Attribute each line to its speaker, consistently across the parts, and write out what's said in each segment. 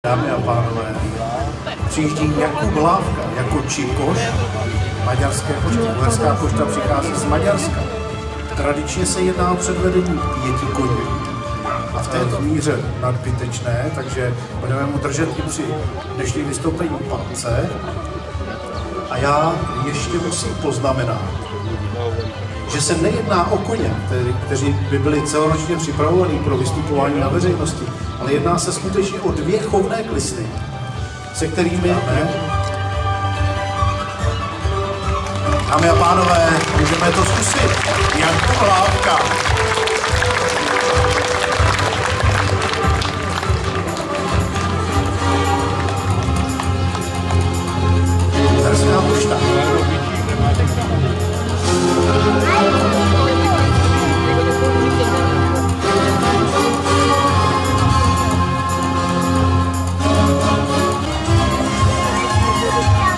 Speaker 1: Dámy a pánové, přijíždí Jakub Hlávka jako Čikoš maďarské pošty. Uherská pošta přichází z Maďarska. Tradičně se jedná o předvedení 5 koní a v této míře nadbytečné, takže budeme mu držet i při dnešním vystoupení palce. A já ještě musím poznamenat, že se nejedná o koně, kteří by byli celoročně připravovaní pro vystupování na veřejnosti, ale jedná se skutečně o 2 chovné klisny, se kterými, dámy a pánové, můžeme to zkusit. Jakub Hlávka. Uherská pošta.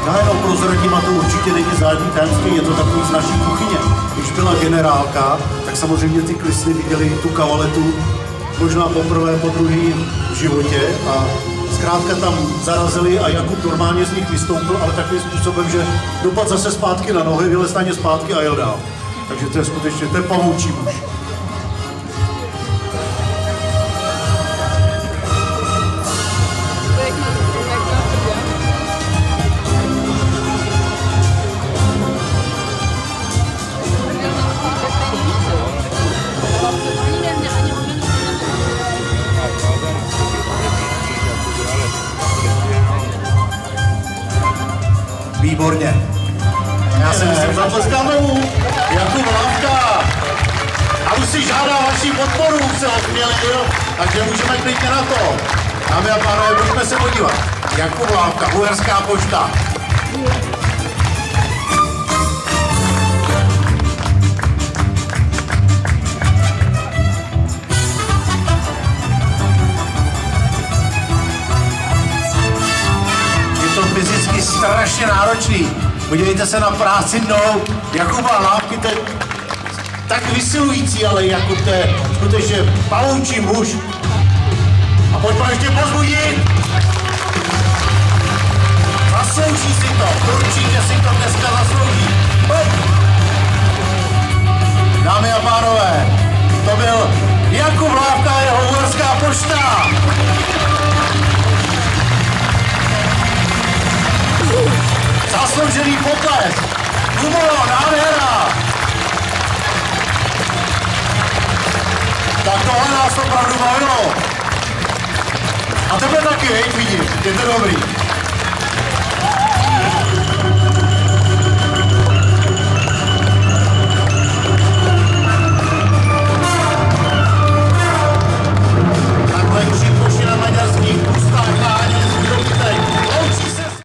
Speaker 1: Já jenom prozradím, a to určitě není žádný tajemství, je to takový z naší kuchyně. Když byla generálka, tak samozřejmě ty klisny viděli tu kavaletu možná poprvé, po druhý v životě a zkrátka tam zarazili a Jakub normálně z nich vystoupil, ale takovým způsobem, že dopadl zase zpátky na nohy, vylez na ně zpátky a jel dál. Takže to je skutečně, to je pavoučí muž. Výborně. Já si myslím, zatleskáme mu. Jakub Hlávka. A už si žádá vaši podporu, už se osmělil, takže můžeme klidně na to. Dámy a pánové, pojďme se podívat. Jakub Hlávka, Uherská pošta. Fyzicky strašně náročný. Podívejte se na práci mnou. Jakuba Hlávky, to je tak vysilující, ale Jakub, to je skutečně pavoučí muž. A pojďme ještě pozbudit. Zaslouží si to, určitě si to dneska zaslouží. Pojď. Dámy a pánové, to byl Jakub Hlávka a jeho Uherská pošta. Zasloužený potlesk. Humoro, nádhera. Tak tohle nás opravdu bavilo. A tebe taky, hej, vidím, je to dobrý.